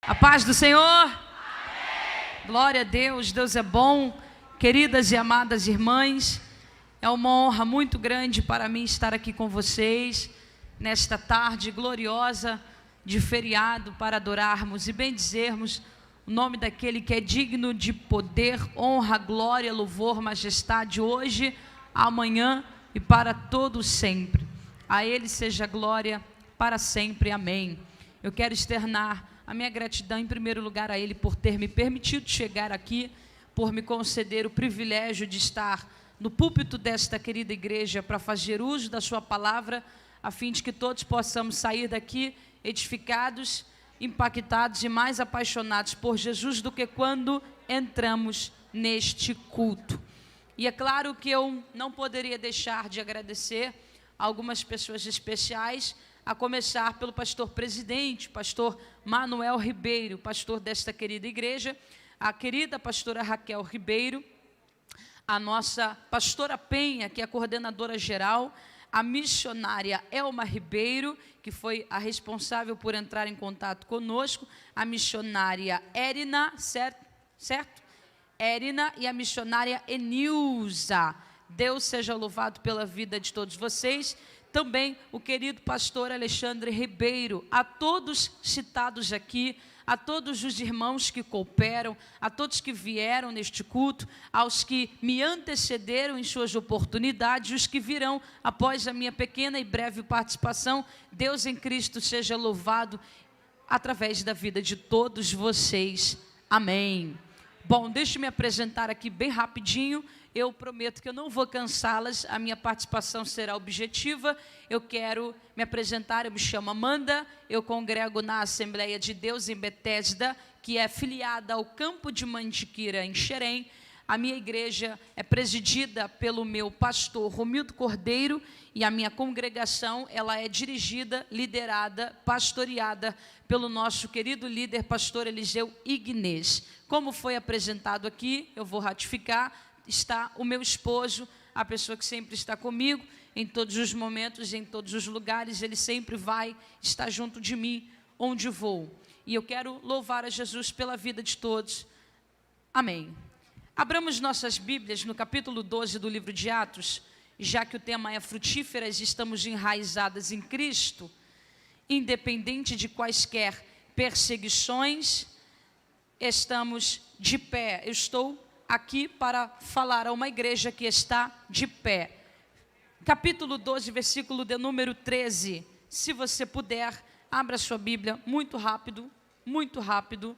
A paz do Senhor. Amém. Glória a Deus, Deus é bom. Queridas e amadas irmãs, é uma honra muito grande para mim estar aqui com vocês nesta tarde gloriosa de feriado para adorarmos e bendizermos o nome daquele que é digno de poder, honra, glória, louvor, majestade hoje, amanhã e para todo sempre. A Ele seja glória para sempre. Amém. Eu quero externar a minha gratidão em primeiro lugar a Ele por ter me permitido chegar aqui, por me conceder o privilégio de estar no púlpito desta querida igreja para fazer uso da sua palavra, a fim de que todos possamos sair daqui edificados, impactados e mais apaixonados por Jesus do que quando entramos neste culto. E é claro que eu não poderia deixar de agradecer a algumas pessoas especiais, a começar pelo pastor presidente, pastor Manuel Ribeiro, pastor desta querida igreja, a querida pastora Raquel Ribeiro, a nossa pastora Penha, que é a coordenadora geral, a missionária Elma Ribeiro, que foi a responsável por entrar em contato conosco, a missionária Erina, certo? Erina e a missionária Enilza. Deus seja louvado pela vida de todos vocês. Também o querido pastor Alexandre Ribeiro, a todos citados aqui, a todos os irmãos que cooperam, a todos que vieram neste culto, aos que me antecederam em suas oportunidades, os que virão após a minha pequena e breve participação. Deus em Cristo seja louvado através da vida de todos vocês. Amém. Bom, deixe-me me apresentar aqui bem rapidinho. Eu prometo que eu não vou cansá-las, a minha participação será objetiva. Eu quero me apresentar, eu me chamo Amanda, eu congrego na Assembleia de Deus em Betesda, que é filiada ao Campo de Mantiqueira, em Xerém. A minha igreja é presidida pelo meu pastor Romildo Cordeiro e a minha congregação, ela é dirigida, liderada, pastoreada pelo nosso querido líder, pastor Eliseu Ignez. Como foi apresentado aqui, eu vou ratificar, está o meu esposo, a pessoa que sempre está comigo, em todos os momentos, em todos os lugares, ele sempre vai estar junto de mim, onde vou. E eu quero louvar a Jesus pela vida de todos. Amém. Abramos nossas Bíblias no capítulo 12 do livro de Atos, já que o tema é frutíferas e estamos enraizadas em Cristo, independente de quaisquer perseguições, estamos de pé. Eu estou aqui para falar a uma igreja que está de pé. Capítulo 12, versículo de número 13. Se você puder, abra sua Bíblia muito rápido, muito rápido.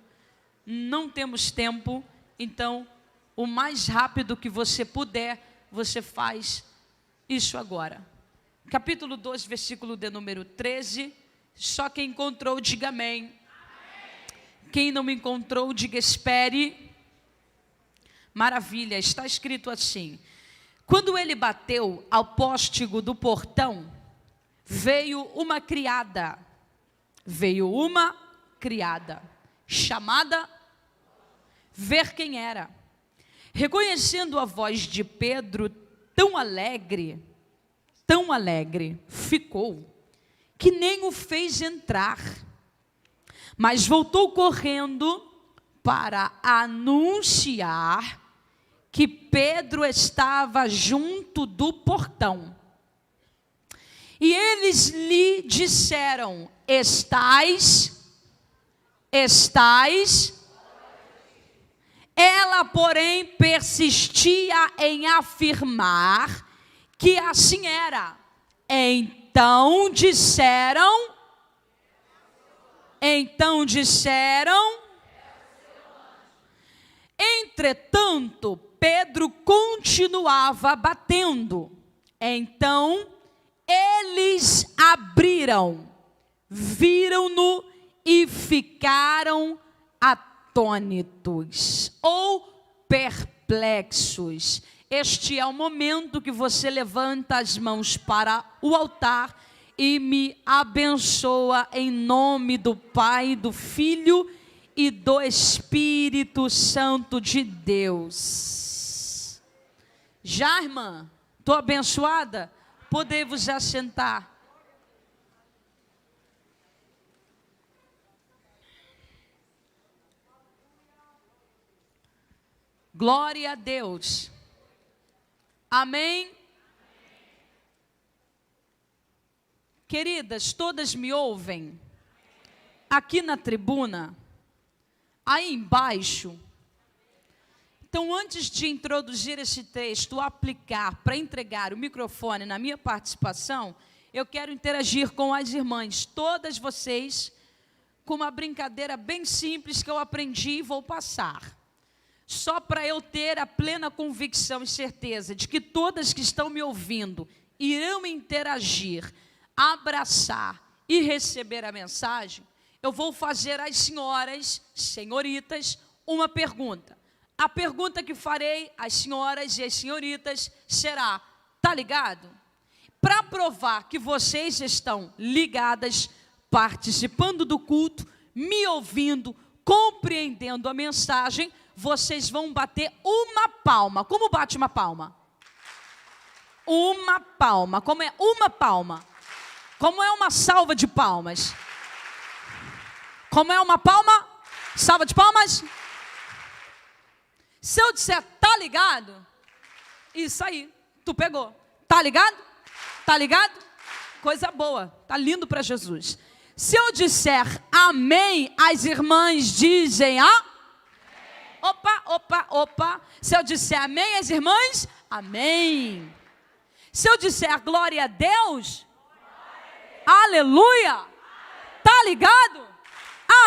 Não temos tempo, então o mais rápido que você puder, você faz isso agora. Capítulo 12, versículo de número 13. Só quem encontrou, diga amém. Quem não encontrou, diga espere. Maravilha, está escrito assim: quando ele bateu ao póstigo do portão, veio uma criada, chamada ver quem era. Reconhecendo a voz de Pedro, tão alegre, ficou, que nem o fez entrar, mas voltou correndo para anunciar que Pedro estava junto do portão. E eles lhe disseram: Estais. Ela, porém, persistia em afirmar que assim era. Então disseram, entretanto, Pedro continuava batendo. Então, eles abriram, viram-no e ficaram atônitos ou perplexos. Este é o momento que você levanta as mãos para o altar e me abençoa em nome do Pai, do Filho e do Espírito Santo de Deus. Já, irmã, estou abençoada? Podemos assentar. Glória a Deus. Amém? Queridas, todas me ouvem? Aqui na tribuna, aí embaixo. Então, antes de introduzir esse texto, aplicar para entregar o microfone na minha participação, eu quero interagir com as irmãs, todas vocês, com uma brincadeira bem simples que eu aprendi e vou passar. Só para eu ter a plena convicção e certeza de que todas que estão me ouvindo irão interagir, abraçar e receber a mensagem, eu vou fazer às senhoras, senhoritas, uma pergunta. A pergunta que farei às senhoras e às senhoritas será: tá ligado? Para provar que vocês estão ligadas, participando do culto, me ouvindo, compreendendo a mensagem, vocês vão bater uma palma. Como bate uma palma? Uma palma. Como é uma palma? Como é uma salva de palmas? Como é uma palma? Salva de palmas? Se eu disser, tá ligado? Isso aí, tu pegou. Tá ligado? Tá ligado? Coisa boa, tá lindo para Jesus. Se eu disser amém, as irmãs dizem opa, opa, opa. Se eu disser amém, as irmãs, amém. Se eu disser glória a Deus, aleluia, tá ligado?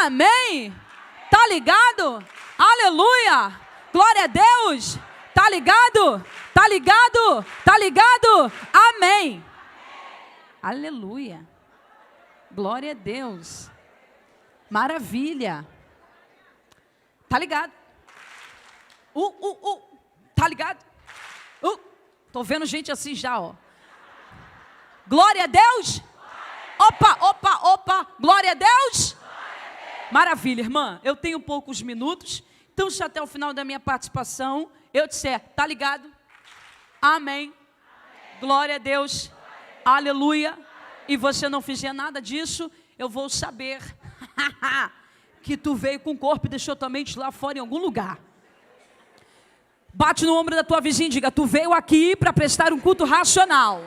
Amém. Tá ligado? Aleluia. Glória a Deus. Tá ligado? Tá ligado? Tá ligado? Amém. Aleluia. Glória a Deus. Maravilha. Tá ligado? Tá ligado? Tô vendo gente assim já, ó. Glória a Deus. Opa, opa, opa. Glória a Deus. Maravilha, irmã. Eu tenho poucos minutos. Então, se até o final da minha participação eu disser, tá ligado? Amém. Glória a Deus. Aleluia. E você não fizer nada disso, eu vou saber que tu veio com o corpo e deixou tua mente lá fora em algum lugar. Bate no ombro da tua vizinha e diga, tu veio aqui para prestar um culto racional.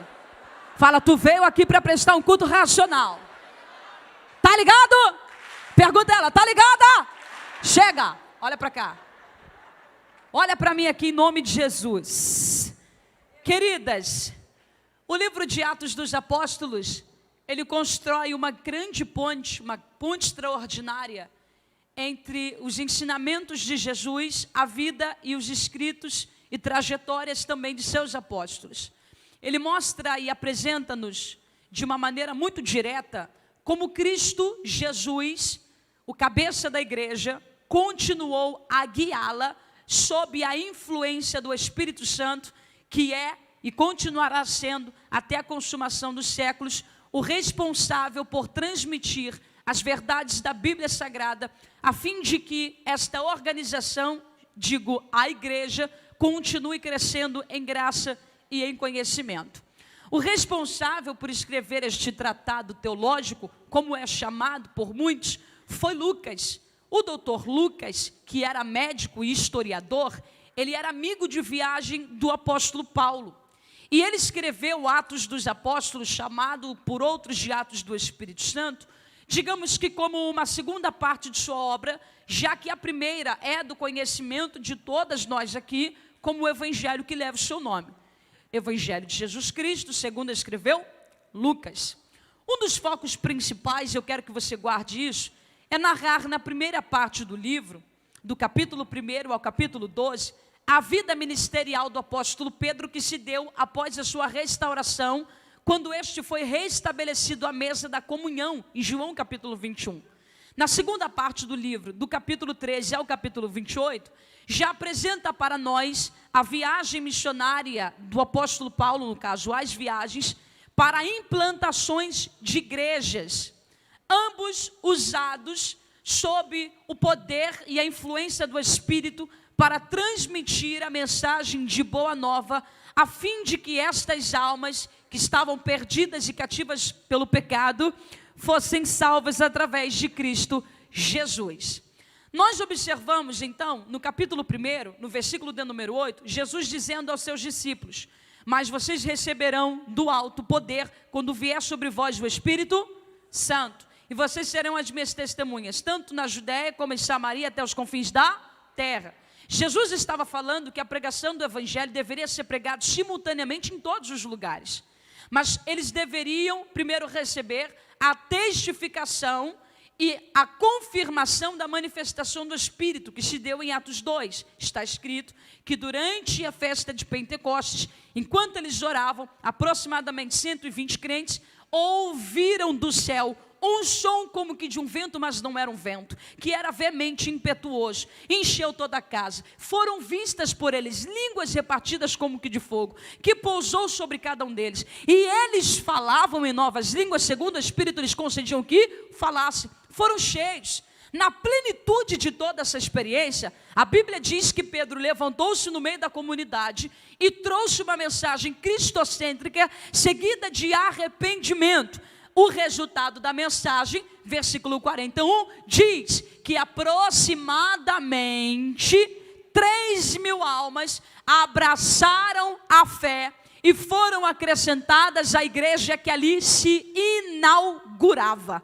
Fala, tu veio aqui para prestar um culto racional. Tá ligado? Pergunta ela, tá ligada? Chega, olha para cá. Olha para mim aqui em nome de Jesus. Queridas, o livro de Atos dos Apóstolos, ele constrói uma grande ponte, uma ponte extraordinária entre os ensinamentos de Jesus, a vida e os escritos e trajetórias também de seus apóstolos. Ele mostra e apresenta-nos de uma maneira muito direta como Cristo Jesus, o cabeça da igreja, continuou a guiá-la sob a influência do Espírito Santo, que é e continuará sendo, até a consumação dos séculos, o responsável por transmitir as verdades da Bíblia Sagrada, a fim de que esta organização, digo, a igreja, continue crescendo em graça e em conhecimento. O responsável por escrever este tratado teológico, como é chamado por muitos, foi Lucas. O doutor Lucas, que era médico e historiador, ele era amigo de viagem do apóstolo Paulo. E ele escreveu Atos dos Apóstolos, chamado por outros de Atos do Espírito Santo, digamos que como uma segunda parte de sua obra, já que a primeira é do conhecimento de todas nós aqui, como o evangelho que leva o seu nome. Evangelho de Jesus Cristo, segundo escreveu Lucas. Um dos focos principais, eu quero que você guarde isso, é narrar na primeira parte do livro, do capítulo 1 ao capítulo 12, a vida ministerial do apóstolo Pedro, que se deu após a sua restauração, quando este foi restabelecido à mesa da comunhão, em João capítulo 21. Na segunda parte do livro, do capítulo 13 ao capítulo 28, já apresenta para nós a viagem missionária do apóstolo Paulo, no caso, as viagens, para implantações de igrejas, ambos usados sob o poder e a influência do Espírito para transmitir a mensagem de boa nova, a fim de que estas almas que estavam perdidas e cativas pelo pecado, fossem salvas através de Cristo Jesus. Nós observamos então, no capítulo 1, no versículo de número 8, Jesus dizendo aos seus discípulos: mas vocês receberão do alto poder quando vier sobre vós o Espírito Santo, e vocês serão as minhas testemunhas, tanto na Judéia como em Samaria, até os confins da terra. Jesus estava falando que a pregação do Evangelho deveria ser pregada simultaneamente em todos os lugares, mas eles deveriam primeiro receber a testificação e a confirmação da manifestação do Espírito, que se deu em Atos 2. Está escrito que durante a festa de Pentecostes, enquanto eles oravam, aproximadamente 120 crentes ouviram do céu um som como que de um vento, mas não era um vento, que era veemente, impetuoso, encheu toda a casa. Foram vistas por eles línguas repartidas como que de fogo, que pousou sobre cada um deles, e eles falavam em novas línguas, segundo o Espírito lhes concediam que falassem. Foram cheios. Na plenitude de toda essa experiência, a Bíblia diz que Pedro levantou-se no meio da comunidade e trouxe uma mensagem cristocêntrica, seguida de arrependimento. O resultado da mensagem, versículo 41, diz que aproximadamente 3.000 almas abraçaram a fé e foram acrescentadas à igreja que ali se inaugurava.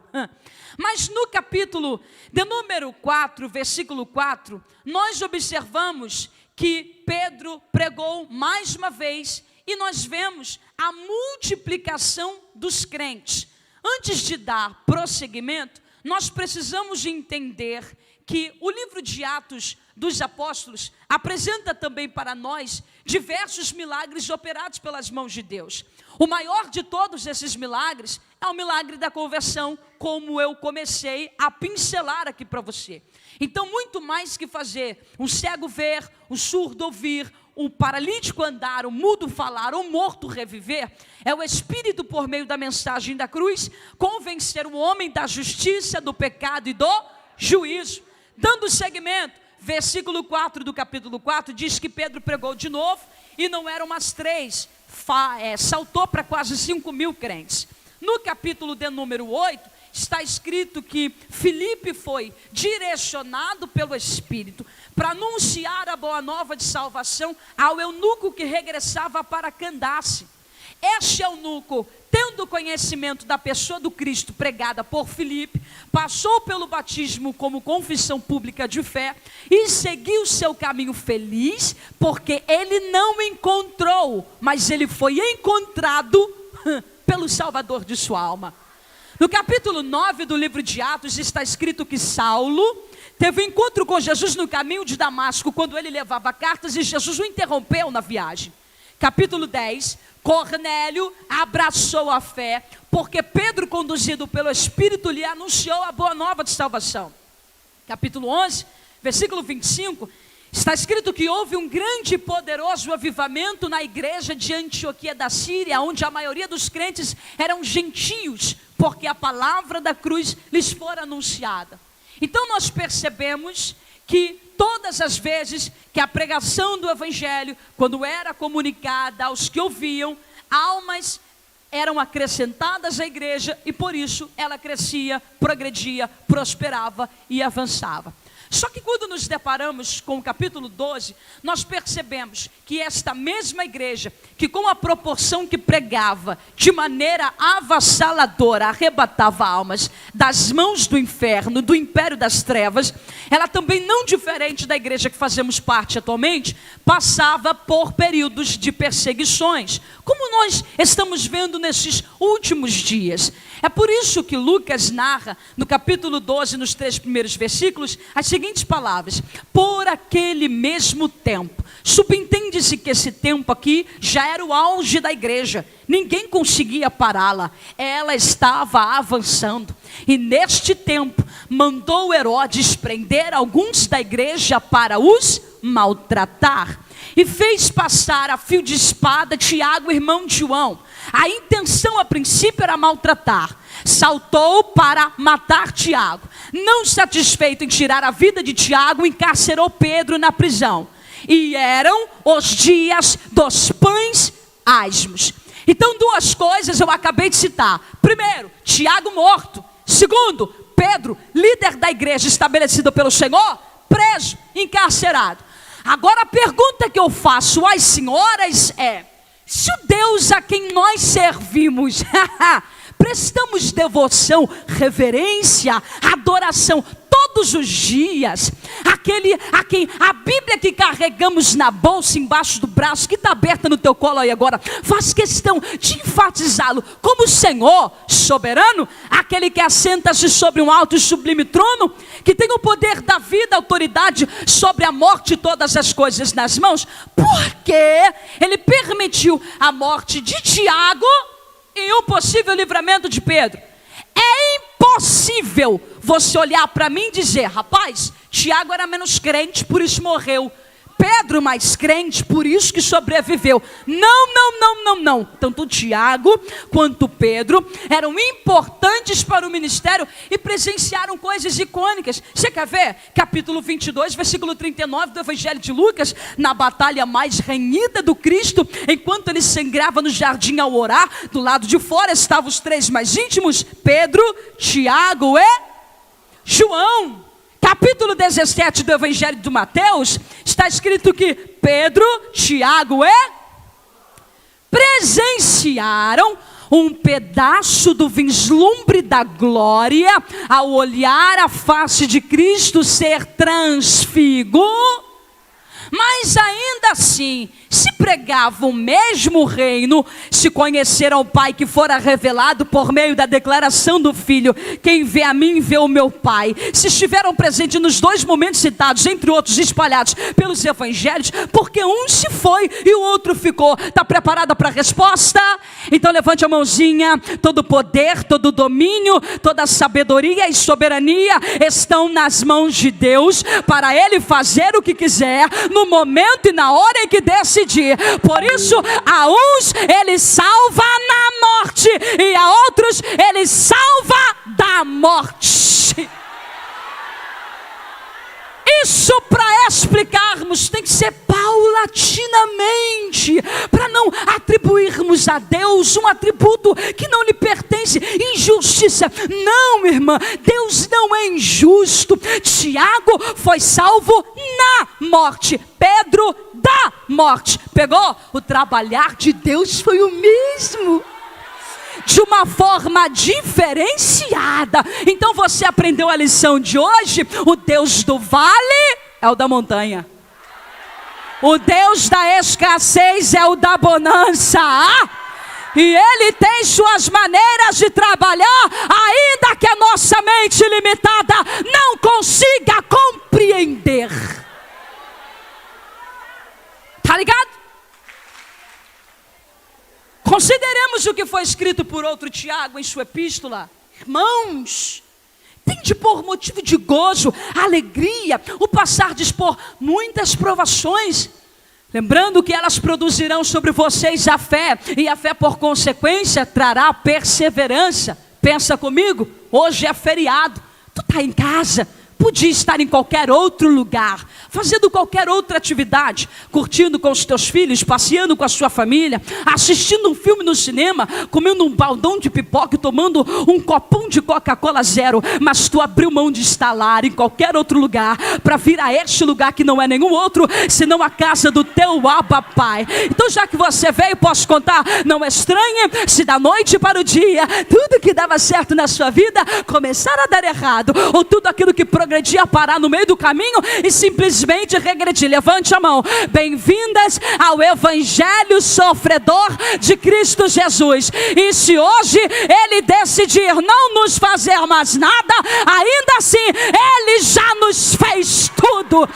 Mas no capítulo de número 4, versículo 4, nós observamos que Pedro pregou mais uma vez e nós vemos a multiplicação dos crentes. Antes de dar prosseguimento, nós precisamos entender que o livro de Atos dos Apóstolos apresenta também para nós diversos milagres operados pelas mãos de Deus. O maior de todos esses milagres é o milagre da conversão, como eu comecei a pincelar aqui para você. Então, muito mais que fazer um cego ver, um surdo ouvir, um paralítico andar, um mudo falar, um morto reviver, é o Espírito, por meio da mensagem da cruz, convencer o homem da justiça, do pecado e do juízo. Dando seguimento, versículo 4 do capítulo 4, diz que Pedro pregou de novo, e não eram umas 3, saltou para quase 5.000 crentes. No capítulo de número 8, está escrito que Filipe foi direcionado pelo Espírito para anunciar a boa nova de salvação ao eunuco que regressava para Candace. Este eunuco, tendo conhecimento da pessoa do Cristo pregada por Filipe, passou pelo batismo como confissão pública de fé e seguiu seu caminho feliz, porque ele não encontrou, mas ele foi encontrado pelo Salvador de sua alma. No capítulo 9 do livro de Atos está escrito que Saulo teve um encontro com Jesus no caminho de Damasco, quando ele levava cartas e Jesus o interrompeu na viagem. Capítulo 10, Cornélio abraçou a fé, porque Pedro, conduzido pelo Espírito, lhe anunciou a boa nova de salvação. Capítulo 11, versículo 25, está escrito que houve um grande e poderoso avivamento na igreja de Antioquia da Síria, onde a maioria dos crentes eram gentios, porque a palavra da cruz lhes fora anunciada. Então nós percebemos que todas as vezes que a pregação do Evangelho, quando era comunicada aos que ouviam, almas eram acrescentadas à igreja e por isso ela crescia, progredia, prosperava e avançava. Só que quando nos deparamos com o capítulo 12, nós percebemos que esta mesma igreja, que com a proporção que pregava, de maneira avassaladora, arrebatava almas das mãos do inferno, do império das trevas, ela também, não diferente da igreja que fazemos parte atualmente, passava por períodos de perseguições, como nós estamos vendo nesses últimos dias. É por isso que Lucas narra, no capítulo 12, nos 3 primeiros versículos, as seguintes palavras: por aquele mesmo tempo. Subentende-se que esse tempo aqui já era o auge da igreja, ninguém conseguia pará-la, ela estava avançando, e neste tempo mandou Herodes prender alguns da igreja para os maltratar, e fez passar a fio de espada Tiago, irmão de João. A intenção a princípio era maltratar, saltou para matar Tiago. Não satisfeito em tirar a vida de Tiago, encarcerou Pedro na prisão. E eram os dias dos pães asmos. Então, duas coisas eu acabei de citar. Primeiro, Tiago morto. Segundo, Pedro, líder da igreja estabelecida pelo Senhor, preso, encarcerado. Agora a pergunta que eu faço às senhoras é: se o Deus a quem nós servimos, prestamos devoção, reverência, adoração todos os dias, aquele a quem a Bíblia que carregamos na bolsa, embaixo do braço, que está aberta no teu colo aí agora, faz questão de enfatizá-lo como Senhor soberano, aquele que assenta-se sobre um alto e sublime trono, que tem o poder da vida, autoridade sobre a morte e todas as coisas nas mãos, porque ele permitiu a morte de Tiago e um possível livramento de Pedro. É impossível você olhar para mim e dizer: rapaz, Tiago era menos crente, por isso morreu. Pedro mais crente, por isso que sobreviveu. Não. Tanto Tiago quanto Pedro eram importantes para o ministério e presenciaram coisas icônicas. Você quer ver? Capítulo 22, versículo 39 do Evangelho de Lucas. Na batalha mais renhida do Cristo, enquanto ele sangrava no jardim ao orar, do lado de fora estavam os três mais íntimos: Pedro, Tiago e João. Capítulo 17 do Evangelho de Mateus, está escrito que Pedro, Tiago e presenciaram um pedaço do vislumbre da glória ao olhar a face de Cristo ser transfigurado. Mas ainda assim, se pregava o mesmo reino, se conheceram o Pai que fora revelado por meio da declaração do Filho: quem vê a mim vê o meu Pai. Se estiveram presentes nos dois momentos citados, entre outros espalhados pelos evangelhos, porque um se foi e o outro ficou. Está preparada para a resposta? Então levante a mãozinha. Todo poder, todo domínio, toda sabedoria e soberania estão nas mãos de Deus, para Ele fazer o que quiser, no momento e na hora em que decidir. Por isso, a uns Ele salva na morte, e a outros Ele salva da morte. Isso, para explicarmos, tem que ser paulatinamente, para não atribuirmos a Deus um atributo que não lhe pertence. Injustiça, não, irmã, Deus não é injusto. Tiago foi salvo na morte, Pedro da morte. Pegou? O trabalhar de Deus foi o mesmo, de uma forma diferenciada. Então você aprendeu a lição de hoje: o Deus do vale é o da montanha, o Deus da escassez é o da bonança. E Ele tem suas maneiras de trabalhar, ainda que a nossa mente limitada não consiga compreender. Tá ligado? Consideremos o que foi escrito por outro Tiago em sua epístola. Irmãos, tende por motivo de gozo, alegria, o passardes por muitas provações, lembrando que elas produzirão sobre vocês a fé, e a fé por consequência trará perseverança. Pensa comigo, hoje é feriado, tu está em casa, podia estar em qualquer outro lugar, fazendo qualquer outra atividade, curtindo com os teus filhos, passeando com a sua família, assistindo um filme no cinema, comendo um baldão de pipoca e tomando um copão de Coca-Cola zero. Mas tu abriu mão de estar lá em qualquer outro lugar para vir a este lugar que não é nenhum outro senão a casa do teu Abba Pai. Então, já que você veio, posso contar, não é estranhe se da noite para o dia tudo que dava certo na sua vida começar a dar errado, ou tudo aquilo que progredia parar no meio do caminho e simplesmente regredir. Levante a mão. Bem-vindas ao Evangelho sofredor de Cristo Jesus. E se hoje Ele decidir não nos fazer mais nada, ainda assim Ele já nos fez tudo.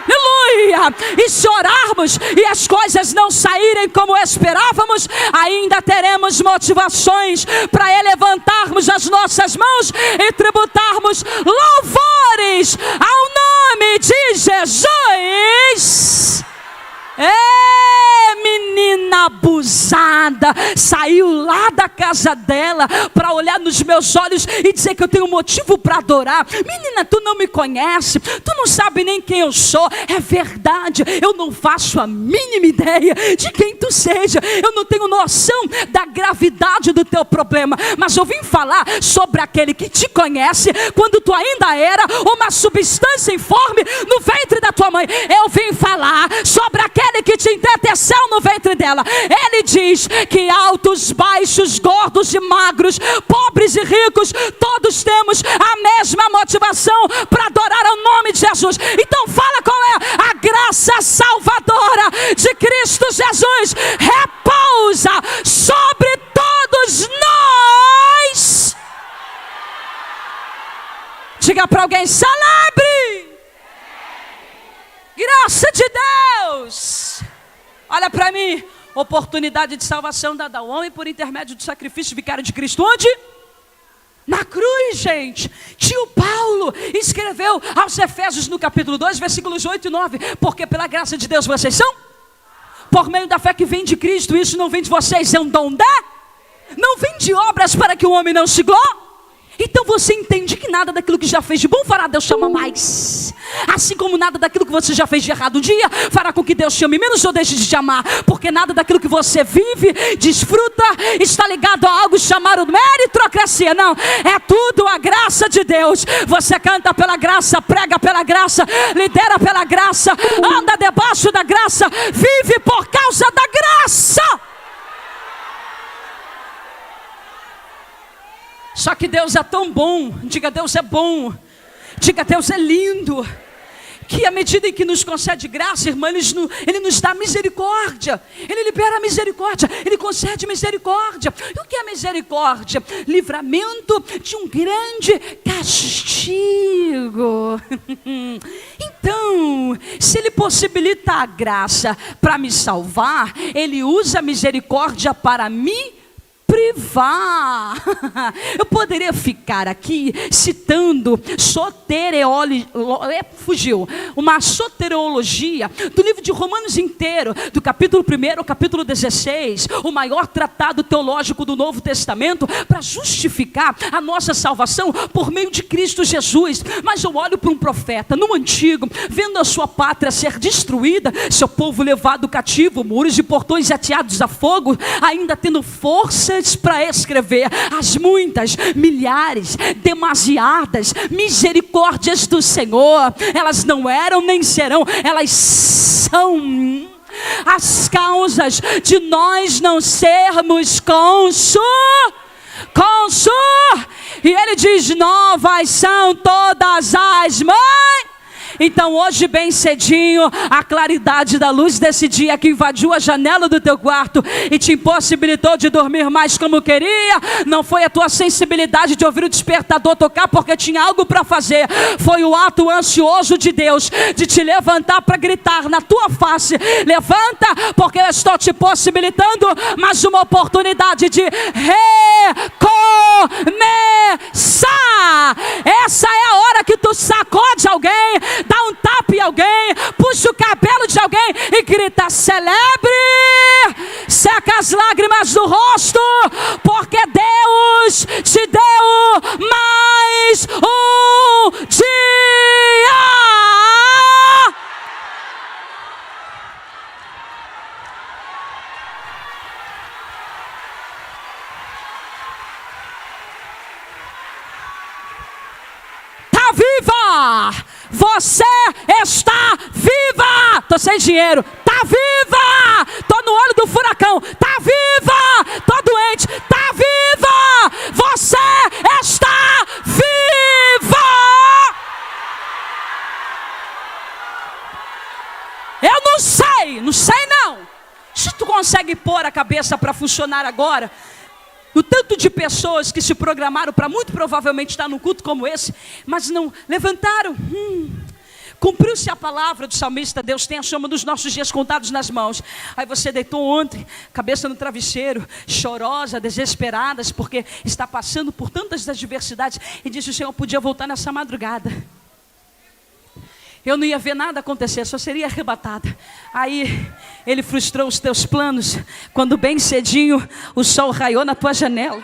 Aleluia! E se orarmos e as coisas não saírem como esperávamos, ainda teremos motivações para elevantarmos as nossas mãos e tributarmos louvores ao nome de Jesus. Menina abusada, saiu lá da casa dela para olhar nos meus olhos e dizer que eu tenho motivo para adorar. Menina, tu não me conhece, tu não sabe nem quem eu sou. É verdade, eu não faço a mínima ideia de quem tu seja, eu não tenho noção da gravidade do teu problema, mas eu vim falar sobre aquele que te conhece quando tu ainda era uma substância informe no ventre da tua mãe. Eu vim falar sobre aquele que te entreteceu no ventre dela. Ele diz que altos, baixos, gordos e magros, pobres e ricos, todos temos a mesma motivação para adorar o nome de Jesus. Então fala qual é a graça salvadora de Cristo Jesus. Repousa sobre todos nós. Diga para alguém: celebre. Graça de Deus. Olha para mim. Oportunidade de salvação dada ao homem por intermédio do sacrifício vicário de Cristo. Onde? Na cruz, gente. Tio Paulo escreveu aos Efésios no capítulo 2, versículos 8 e 9. Porque pela graça de Deus vocês são, por meio da fé que vem de Cristo. Isso não vem de vocês, é um dom não vem de obras para que o homem não se glorie. Então você entende que nada daquilo que já fez de bom fará Deus te amar mais. Assim como nada daquilo que você já fez de errado um dia fará com que Deus te ame menos ou deixe de te amar. Porque nada daquilo que você vive, desfruta, está ligado a algo chamado meritocracia. Não, é tudo a graça de Deus. Você canta pela graça, prega pela graça, lidera pela graça, anda debaixo da graça, vive por causa da graça. Só que Deus é tão bom. Diga: Deus é bom. Diga: Deus é lindo. Que à medida em que nos concede graça, irmã, Ele nos dá misericórdia. Ele libera a misericórdia. Ele concede misericórdia. E o que é misericórdia? Livramento de um grande castigo. Então, se Ele possibilita a graça para me salvar, Ele usa a misericórdia para me privar. Eu poderia ficar aqui citando uma soteriologia do livro de Romanos inteiro, do capítulo 1 ao capítulo 16, o maior tratado teológico do Novo Testamento, para justificar a nossa salvação por meio de Cristo Jesus. Mas eu olho para um profeta no Antigo, vendo a sua pátria ser destruída, seu povo levado cativo, muros e portões ateados a fogo, ainda tendo forças para escrever as muitas, milhares, demasiadas misericórdias do Senhor. Elas não eram nem serão, elas são as causas de nós não sermos e Ele diz: novas são todas as mães. Então hoje bem cedinho, a claridade da luz desse dia que invadiu a janela do teu quarto e te impossibilitou de dormir mais como queria, não foi a tua sensibilidade de ouvir o despertador tocar porque tinha algo para fazer. Foi o ato ansioso de Deus de te levantar para gritar na tua face: levanta, porque eu estou te possibilitando mais uma oportunidade de recomeçar. Essa é a hora que tu sacode alguém, dá um tapa em alguém, puxa o cabelo de alguém e grita: celebre, seca as lágrimas do rosto, porque Deus te deu mais um dia. Tá viva! Você está viva! Tô sem dinheiro. Tá viva! Tô no olho do furacão. Tá viva! Tô doente. Tá viva! Você está viva! Eu não sei não. Se tu consegue pôr a cabeça para funcionar agora, o tanto de pessoas que se programaram para muito provavelmente estar num culto como esse, mas não levantaram. Cumpriu-se a palavra do salmista: Deus tem a soma dos nossos dias contados nas mãos. Aí você deitou ontem, cabeça no travesseiro, chorosa, desesperada, porque está passando por tantas adversidades, e disse: o Senhor podia voltar nessa madrugada. Eu não ia ver nada acontecer, só seria arrebatada. Aí ele frustrou os teus planos, quando bem cedinho o sol raiou na tua janela.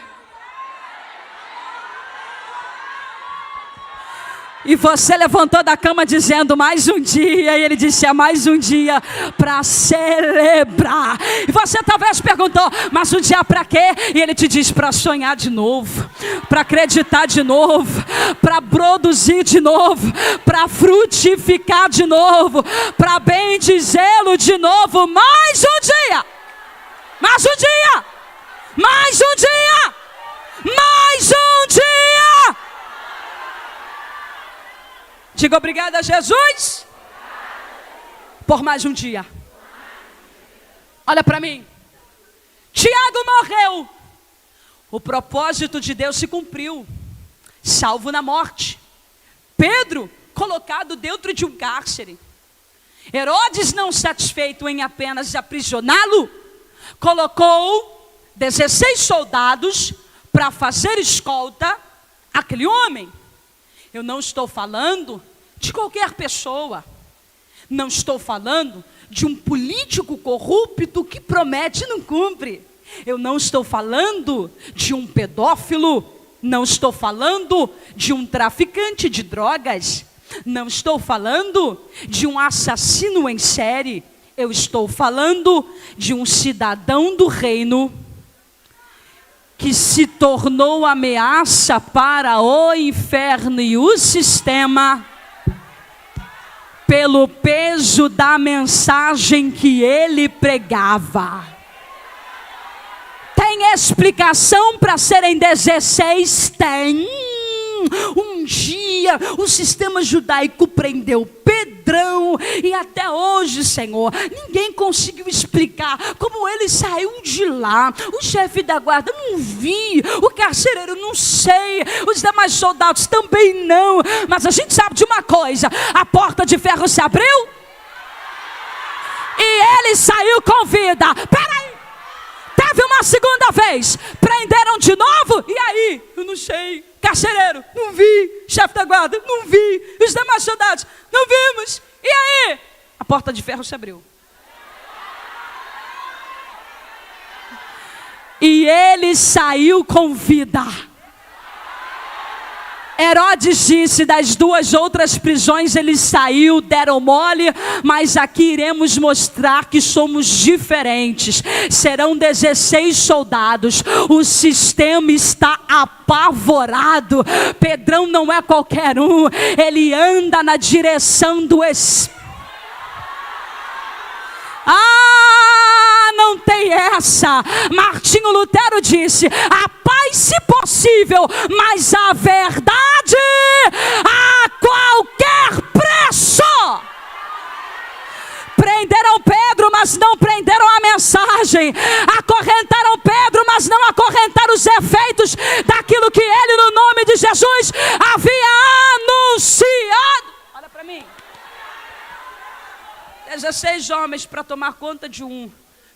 E você levantou da cama dizendo, mais um dia. E ele disse, é mais um dia para celebrar. E você talvez perguntou, mas um dia para quê? E ele te diz, para sonhar de novo, para acreditar de novo, para produzir de novo, para frutificar de novo, para bendizê-lo de novo. Mais um dia, mais um dia, mais um dia, mais um dia. Diga obrigada, Jesus, por mais um dia. Olha para mim. Tiago morreu. O propósito de Deus se cumpriu. Salvo na morte. Pedro, colocado dentro de um cárcere. Herodes, não satisfeito em apenas aprisioná-lo, colocou 16 soldados para fazer escolta àquele homem. Eu não estou falando de qualquer pessoa. Não estou falando de um político corrupto que promete e não cumpre. Eu não estou falando de um pedófilo. Não estou falando de um traficante de drogas. Não estou falando de um assassino em série. Eu estou falando de um cidadão do reino que se tornou ameaça para o inferno e o sistema pelo peso da mensagem que ele pregava. Tem explicação para serem 16? Tem. Um dia o sistema judaico prendeu Pedrão e até hoje, Senhor, ninguém conseguiu explicar como ele saiu de lá. O chefe da guarda, não vi. O carcereiro, não sei. Os demais soldados também não. Mas a gente sabe de uma coisa: a porta de ferro se abriu e ele saiu com vida. Peraí, teve uma segunda vez, prenderam de novo, e aí? Eu não sei. Carcereiro, não vi. Chefe da guarda, não vi. Os demais soldados, não vimos. E aí? A porta de ferro se abriu. E ele saiu com vida. Herodes disse, das 2 outras prisões ele saiu, deram mole, mas aqui iremos mostrar que somos diferentes. Serão 16 soldados, o sistema está apavorado. Pedrão não é qualquer um, ele anda na direção do Espírito. Não tem essa. Martinho Lutero disse, a paz se possível, mas a verdade a qualquer preço. Prenderam Pedro, mas não prenderam a mensagem. Acorrentaram Pedro, mas não acorrentaram os efeitos daquilo que ele, no nome de Jesus, havia anunciado. Olha para mim. 16 homens para tomar conta de um.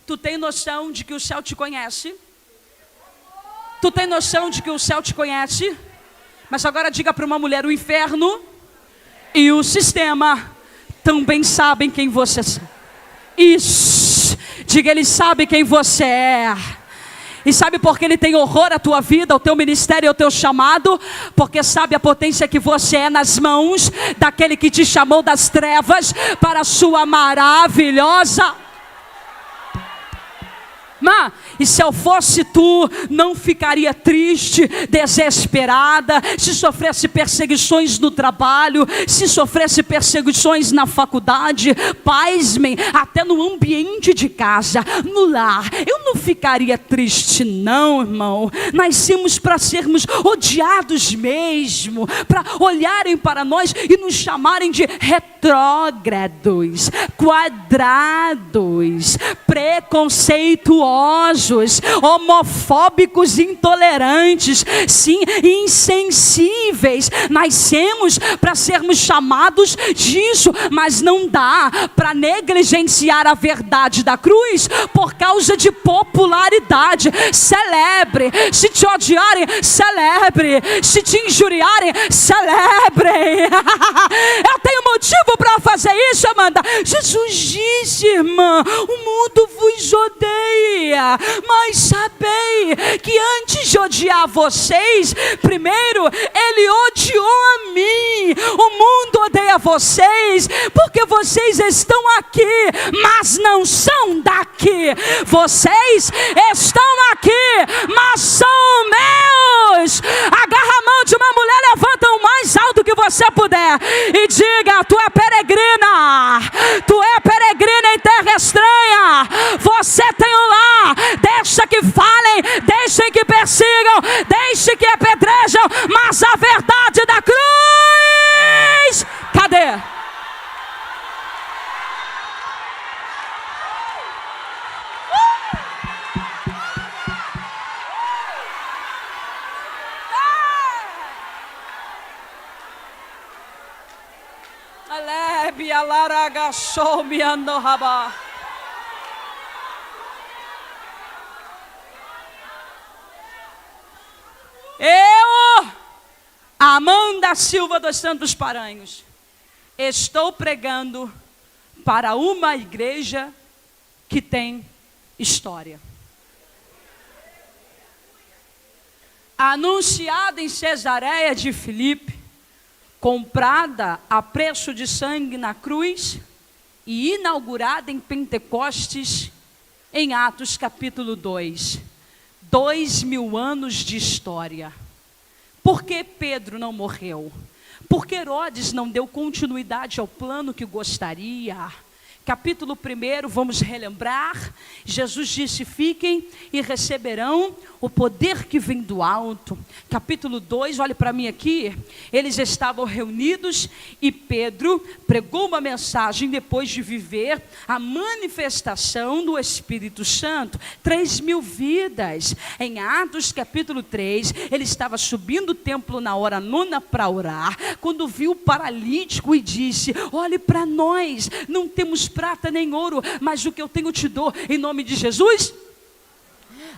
Tu tem noção de que o céu te conhece? Tu tem noção de que o céu te conhece? Mas agora diga para uma mulher, o inferno e o sistema também sabem quem você é. Isso. Diga, ele sabe quem você é. E sabe por que ele tem horror à tua vida, ao teu ministério e ao teu chamado? Porque sabe a potência que você é nas mãos daquele que te chamou das trevas para a sua maravilhosa. E se eu fosse tu, não ficaria triste, desesperada, se sofresse perseguições no trabalho, se sofresse perseguições na faculdade, pasmem, até no ambiente de casa, no lar. Eu não ficaria triste não, irmão. Nascemos para sermos odiados mesmo, para olharem para nós e nos chamarem de retrógrados, quadrados, preconceituosos. caluniosos, homofóbicos, intolerantes, sim, insensíveis. Nascemos para sermos chamados disso, mas não dá para negligenciar a verdade da cruz por causa de popularidade. Celebre. Se te odiarem, celebre. Se te injuriarem, celebrem. Eu tenho motivo para fazer isso, Amanda. Jesus disse, irmã, o mundo vos odeia, mas sabei que antes de odiar vocês, primeiro ele odiou a mim. O mundo odeia vocês porque vocês estão aqui, mas não são daqui. Vocês estão aqui, mas são meus. Agarra a mão de uma mulher, levanta o mais alto que você puder e diga: tu é peregrina, tu é peregrina em terra estranha. Você tem um lar. Deixa que falem, deixem que persigam, deixe que apedrejam, mas a verdade da cruz, cadê? Alebi alaragachou me andorraba. Eu, Amanda Silva dos Santos Paranhos, estou pregando para uma igreja que tem história. Anunciada em Cesareia de Filipe, comprada a preço de sangue na cruz e inaugurada em Pentecostes, em Atos capítulo 2. 2000 anos de história. Por que Pedro não morreu? Porque Herodes não deu continuidade ao plano que gostaria. Capítulo 1, vamos relembrar. Jesus disse: fiquem e receberão o poder que vem do alto. Capítulo 2, olhe para mim aqui. Eles estavam reunidos e Pedro pregou uma mensagem depois de viver a manifestação do Espírito Santo. 3.000 vidas. Em Atos capítulo 3, ele estava subindo o templo na hora nona para orar, quando viu o paralítico e disse: olhe para nós, não temos prata nem ouro, mas o que eu tenho te dou, em nome de Jesus.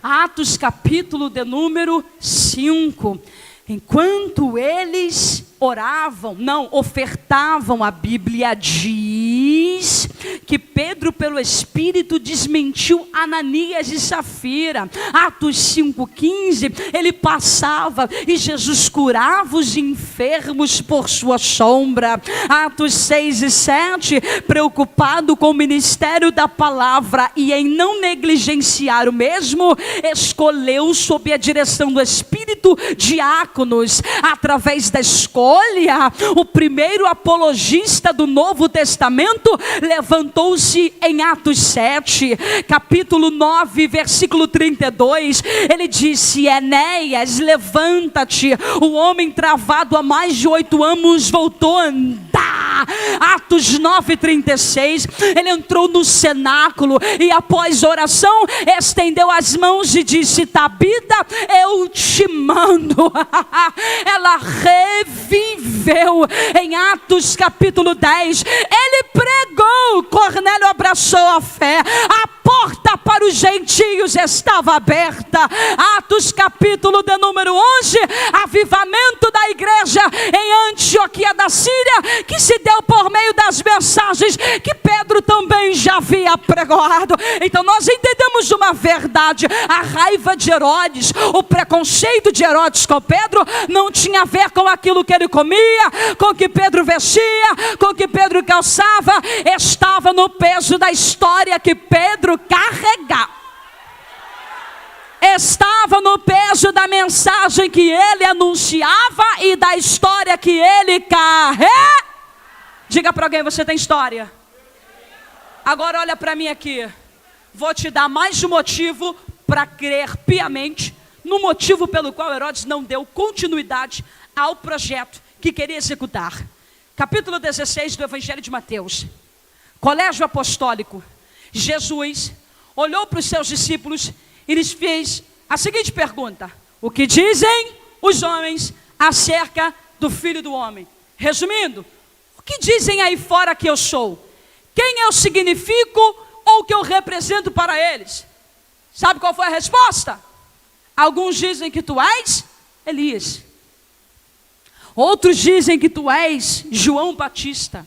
Atos capítulo de número 5. Enquanto eles oravam, não, ofertavam, a Bíblia diz que Pedro pelo Espírito desmentiu Ananias e Safira. Atos 5,15, ele passava e Jesus curava os enfermos por sua sombra. Atos 6 e 7, preocupado com o ministério da palavra e em não negligenciar o mesmo, escolheu sob a direção do Espírito diáconos. Através da escolha, o primeiro apologista do Novo Testamento levantou-se em Atos 7, capítulo 9, versículo 32. Ele disse: Enéas, levanta-te. O homem travado há mais de 8 anos voltou a andar. Atos 9:36, ele entrou no cenáculo e após oração estendeu as mãos e disse: Tabita, eu te mando. Ela reviveu. Em Atos capítulo 10, ele pregou, Cornélio abraçou a fé, a porta para os gentios estava aberta. Atos capítulo de número 11, avivamento da igreja em Antioquia da Síria, que se deu por meio das mensagens que Pedro também já havia pregado. Então nós entendemos uma verdade: a raiva de Herodes, o preconceito de Herodes com Pedro não tinha a ver com aquilo que ele comia, com o que Pedro vestia, com o que Pedro calçava. Estava no peso da história que Pedro carregava. Estava no peso da mensagem que ele anunciava e da história que ele carrega. Diga para alguém: você tem história. Agora olha para mim aqui. Vou te dar mais um motivo para crer piamente no motivo pelo qual Herodes não deu continuidade ao projeto que queria executar. Capítulo 16 do Evangelho de Mateus. Colégio Apostólico. Jesus, olhou para os seus discípulos e lhes fez a seguinte pergunta: o que dizem os homens acerca do Filho do Homem? Resumindo, o que dizem aí fora que eu sou? Quem eu significo ou o que eu represento para eles? Sabe qual foi a resposta? Alguns dizem que tu és Elias. Outros dizem que tu és João Batista.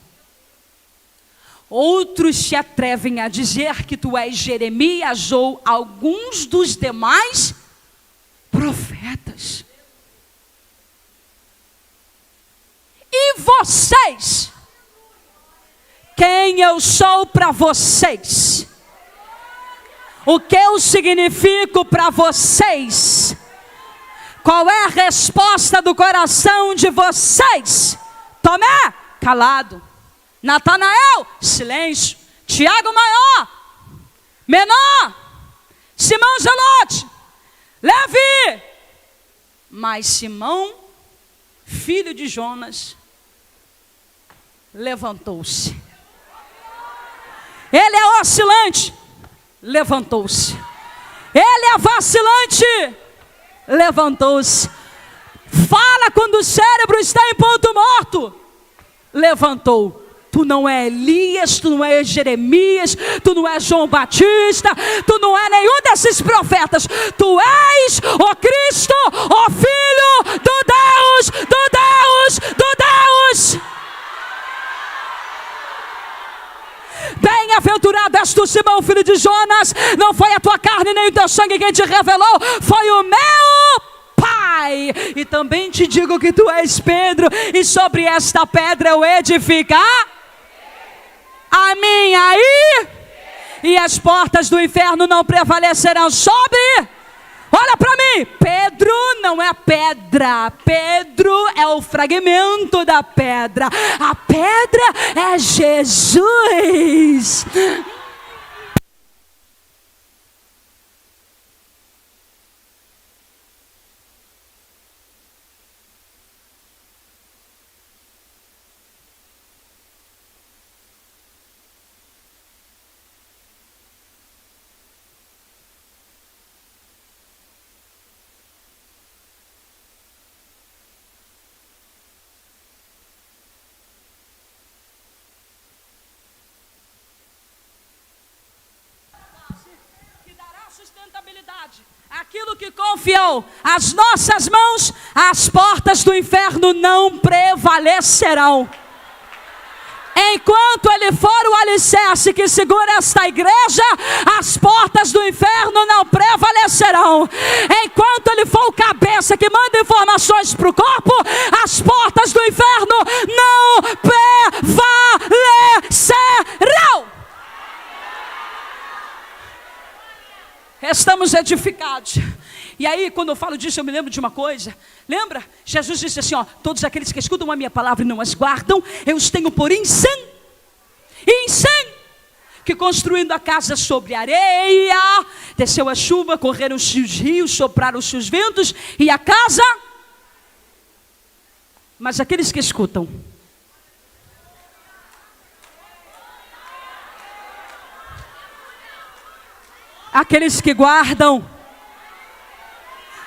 Outros se atrevem a dizer que tu és Jeremias ou alguns dos demais profetas. E vocês? Quem eu sou para vocês? O que eu significo para vocês? Qual é a resposta do coração de vocês? Tomé, calado. Natanael, silêncio. Tiago, maior, menor. Simão, Zelote, Levi. Mas Simão, filho de Jonas, levantou-se. Ele é oscilante, levantou-se. Ele é vacilante, levantou-se. Fala quando o cérebro está em ponto morto, levantou. Tu não é Elias, tu não é Jeremias, tu não é João Batista, tu não é nenhum desses profetas. Tu és o Cristo, o Filho do Deus. Bem-aventurado és tu, Simão, filho de Jonas. Não foi a tua carne nem o teu sangue quem te revelou, foi o meu Pai. E também te digo que tu és Pedro, e sobre esta pedra eu edificar a minha e as portas do inferno não prevalecerão sobre. Olha para mim, Pedro não é pedra, Pedro é o fragmento da pedra. A pedra é Jesus. Aquilo que confiou às nossas mãos, as portas do inferno não prevalecerão. Enquanto ele for o alicerce que segura esta igreja, as portas do inferno não prevalecerão. Enquanto ele for o cabeça que manda informações para o corpo, as portas do inferno não prevalecerão. Estamos edificados. E aí, quando eu falo disso, eu me lembro de uma coisa. Lembra? Jesus disse assim, ó: todos aqueles que escutam a minha palavra e não as guardam, eu os tenho por insano. Que construindo a casa sobre areia, desceu a chuva, correram os rios, sopraram os ventos, e a casa. Mas aqueles que escutam, aqueles que guardam,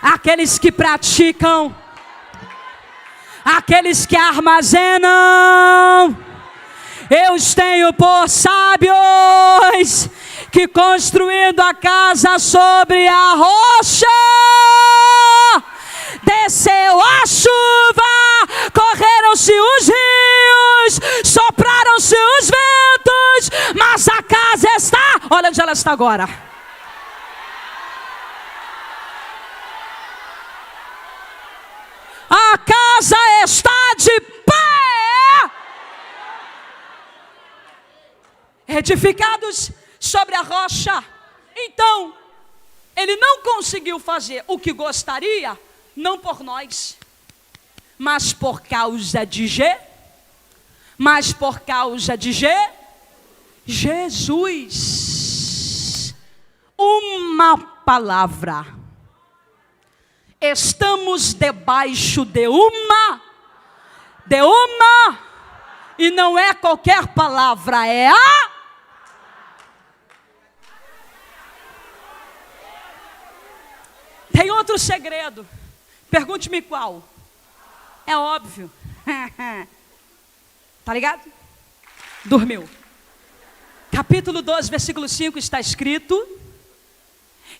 aqueles que praticam, aqueles que armazenam, eu os tenho por sábios, que construindo a casa sobre a rocha, desceu a chuva, correram-se os rios, sopraram-se os ventos, mas a casa está, olha onde ela está agora. A casa está de pé, edificados sobre a rocha. Então, ele não conseguiu fazer o que gostaria, não por nós, mas por causa de Jesus. Uma palavra. Estamos debaixo de uma, e não é qualquer palavra, é a. Tem outro segredo. Pergunte-me qual. É óbvio. Tá ligado? Dormiu. Capítulo 12, versículo 5 está escrito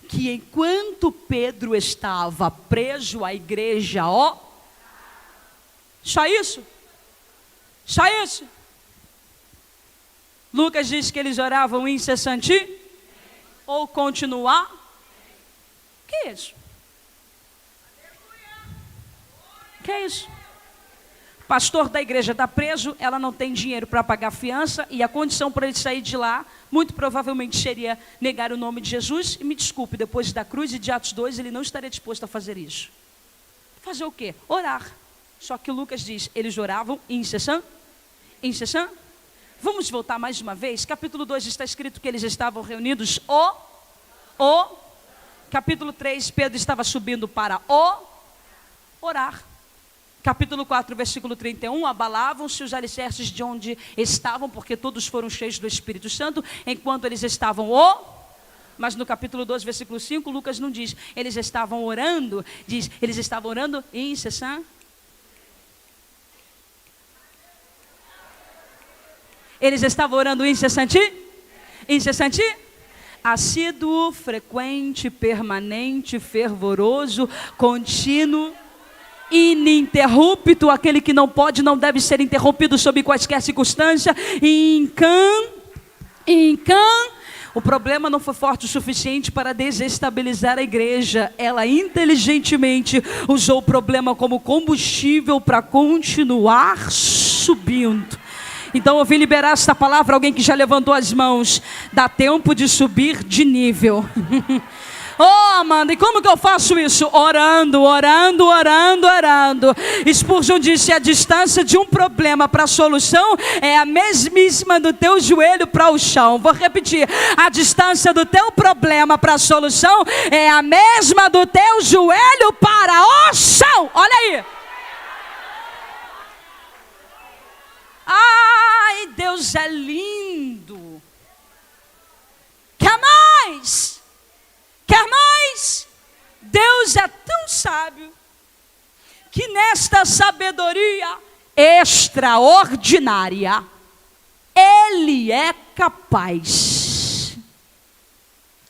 que enquanto Pedro estava preso, a igreja, só isso? Só isso? Lucas diz que eles oravam incessante ou continuar? Que é isso? Que é isso? Pastor da igreja está preso, ela não tem dinheiro para pagar fiança e a condição para ele sair de lá, muito provavelmente seria negar o nome de Jesus. E me desculpe, depois da cruz e de Atos 2, ele não estaria disposto a fazer isso. Fazer o quê? Orar. Só que Lucas diz, eles oravam incessante. Vamos voltar mais uma vez. Capítulo 2 está escrito que eles estavam reunidos Capítulo 3, Pedro estava subindo para orar. Capítulo 4, versículo 31, abalavam-se os alicerces de onde estavam, porque todos foram cheios do Espírito Santo, enquanto eles estavam mas no capítulo 12, versículo 5, Lucas não diz, eles estavam orando, diz, eles estavam orando incessante. Eles estavam orando incessante? Incessante? Assíduo, frequente, permanente, fervoroso, contínuo, ininterrupto, aquele que não pode, não deve ser interrompido sob quaisquer circunstância. O problema não foi forte o suficiente para desestabilizar a igreja. Ela inteligentemente usou o problema como combustível para continuar subindo. Então eu vim liberar esta palavra, alguém que já levantou as mãos. Dá tempo de subir de nível. Amanda, e como que eu faço isso? Orando. Spurgeon disse, a distância de um problema para a solução é a mesmíssima do teu joelho para o chão. Vou repetir, a distância do teu problema para a solução é a mesma do teu joelho para o chão. Olha aí. Ai, Deus é lindo. Quer mais? Quer mais? Deus é tão sábio que nesta sabedoria extraordinária, Ele é capaz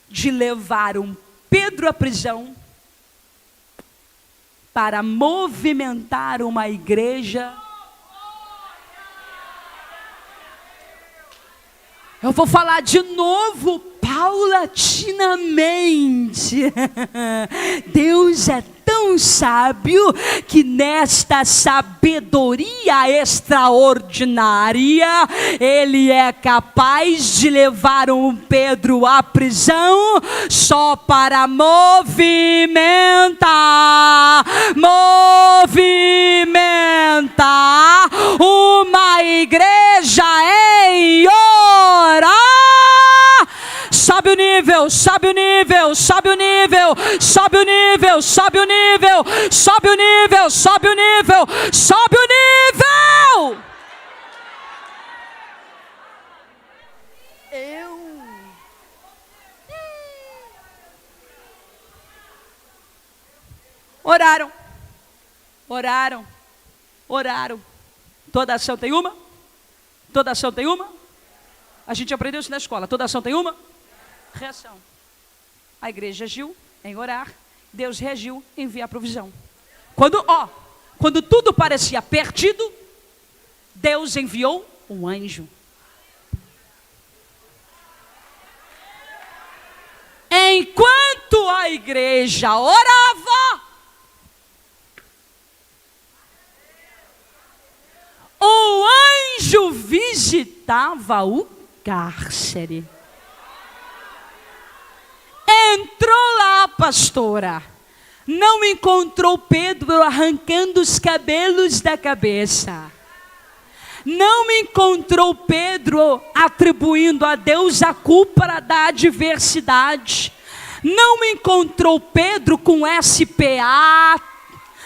de levar um Pedro à prisão para movimentar uma igreja. Eu vou falar de novo, paulatinamente. Deus é tão sábio que nesta sabedoria extraordinária, Ele é capaz de levar um Pedro à prisão só para movimentar uma igreja em orar. Sobe o nível. Oraram. Toda ação tem uma? A gente aprendeu isso na escola. Toda ação tem uma reação. A igreja agiu em orar. Deus reagiu em enviar provisão. Quando tudo parecia perdido, Deus enviou um anjo. Enquanto a igreja orava, o anjo visitava o cárcere. Entrou lá, pastora. Não encontrou Pedro arrancando os cabelos da cabeça. Não encontrou Pedro atribuindo a Deus a culpa da adversidade. Não encontrou Pedro com SPA.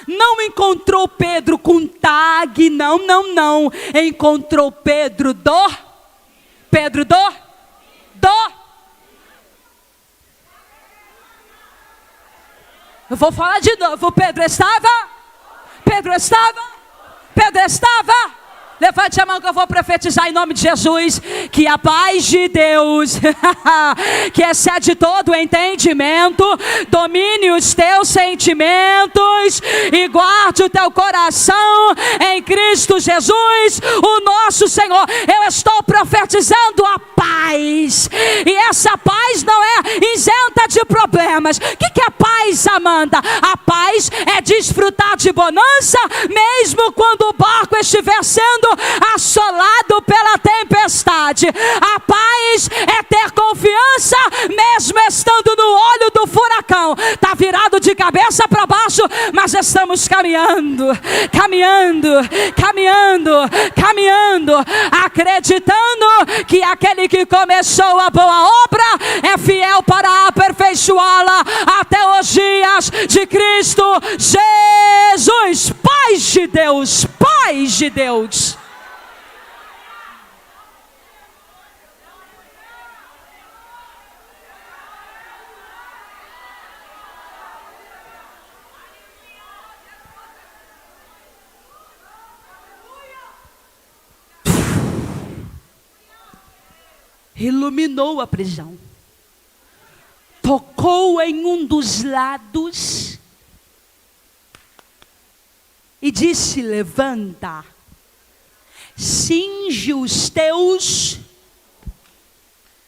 Não encontrou Pedro com tag. Não. Encontrou Pedro Eu vou falar de novo. Pedro estava. Levante a mão que eu vou profetizar em nome de Jesus, que a paz de Deus, que excede todo o entendimento, domine os teus sentimentos e guarde o teu coração em Cristo Jesus, o nosso Senhor. Eu estou profetizando a paz, e essa paz não é isenta de problemas. O que é paz, Amanda? A paz é desfrutar de bonança, mesmo quando o barco estiver sendo assolado pela tempestade. A paz é ter confiança mesmo estando no olho do furacão. Está virado de cabeça para baixo, mas estamos caminhando, acreditando que aquele que começou a boa obra é fiel para aperfeiçoá-la até os dias de Cristo Jesus. Paz de Deus, paz de Deus. Iluminou a prisão, tocou em um dos lados e disse: levanta, cinge os teus,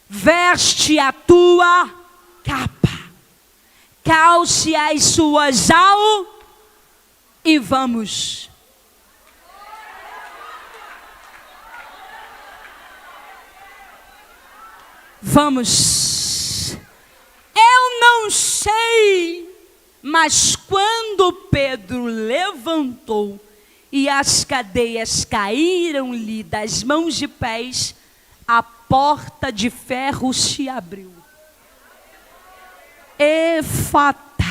veste a tua capa, calce as suas e vamos. Vamos. Eu não sei, mas quando Pedro levantou e as cadeias caíram-lhe das mãos e pés, a porta de ferro se abriu. Efatá.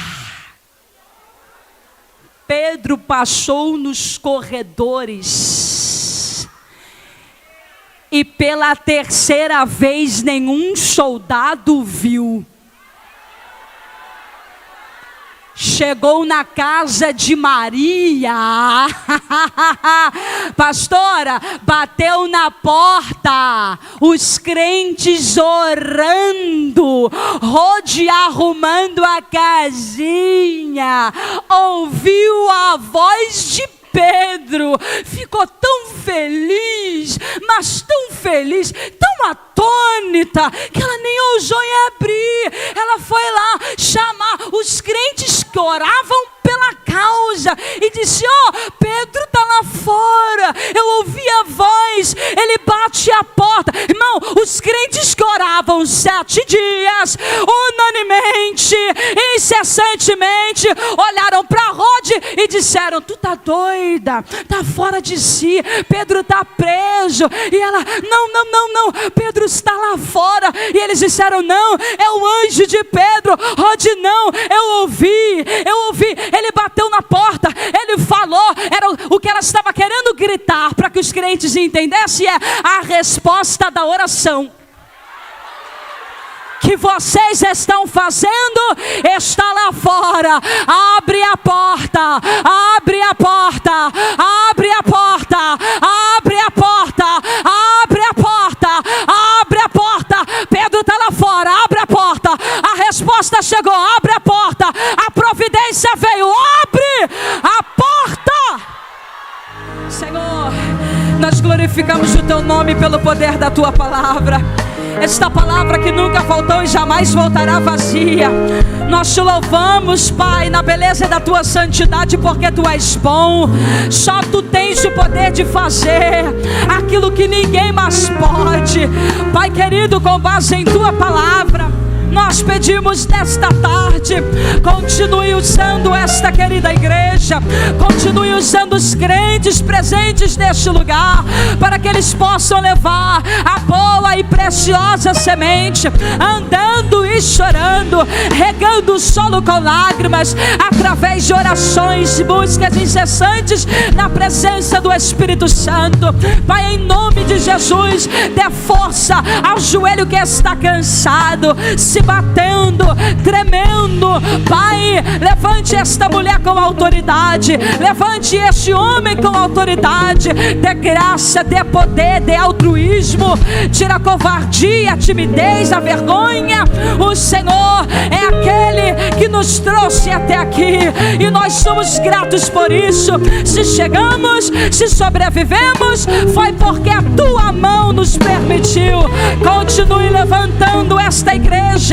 Pedro passou nos corredores e pela terceira vez nenhum soldado viu. Chegou na casa de Maria, pastora, bateu na porta, os crentes orando, arrumando a casinha, ouviu a voz de Pedro, ficou tão feliz, mas tão feliz, tão atônita, que ela nem ousou em abrir. Ela foi lá chamar os crentes que oravam pela causa e disse: Pedro está lá fora, eu ouvi a voz, ele bate a porta. Irmão, os crentes que oravam 7 dias, unanimemente, incessantemente, olharam para Rode e disseram: tu tá doida, tá fora de si, Pedro está preso. E ela: não, Pedro está lá fora. E eles disseram: não, é o anjo de Pedro. Rode: não, eu ouvi. Ele bateu na porta, ele falou, era o que ela estava querendo gritar para que os crentes entendessem, é a resposta da oração que vocês estão fazendo está lá fora. Abre a porta, abre a porta, abre a porta, abre a porta, abre a porta, abre a porta. Pedro está lá fora, abre a porta. A resposta chegou, abre a porta. A providência veio, abre a porta. Senhor, nós glorificamos o teu nome pelo poder da tua palavra. Esta palavra que nunca faltou e jamais voltará vazia. Nós te louvamos, Pai, na beleza da tua santidade, porque tu és bom. Só tu tens o poder de fazer aquilo que ninguém mais pode. Pai querido, com base em tua palavra, nós pedimos nesta tarde, continue usando esta querida igreja, continue usando os crentes presentes neste lugar, para que eles possam levar a boa e preciosa semente, andando e chorando, regando o solo com lágrimas, através de orações, buscas incessantes na presença do Espírito Santo. Pai, em nome de Jesus, dê força ao joelho que está cansado. se batendo, tremendo. Pai, levante esta mulher com autoridade, levante este homem com autoridade. Dê graça, dê poder, dê altruísmo. Tira a covardia, a timidez, a vergonha. O Senhor é aquele que nos trouxe até aqui, e nós somos gratos por isso. Se chegamos, se sobrevivemos, foi porque a tua mão nos permitiu. Continue levantando esta igreja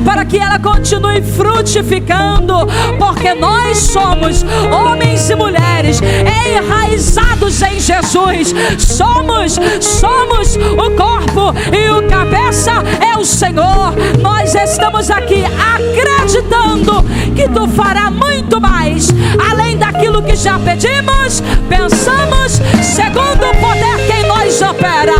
para que ela continue frutificando, porque nós somos homens e mulheres enraizados em Jesus. Somos o corpo, e o cabeça é o Senhor. Nós estamos aqui acreditando que tu fará muito mais, além daquilo que já pedimos, pensamos, segundo o poder que em nós opera.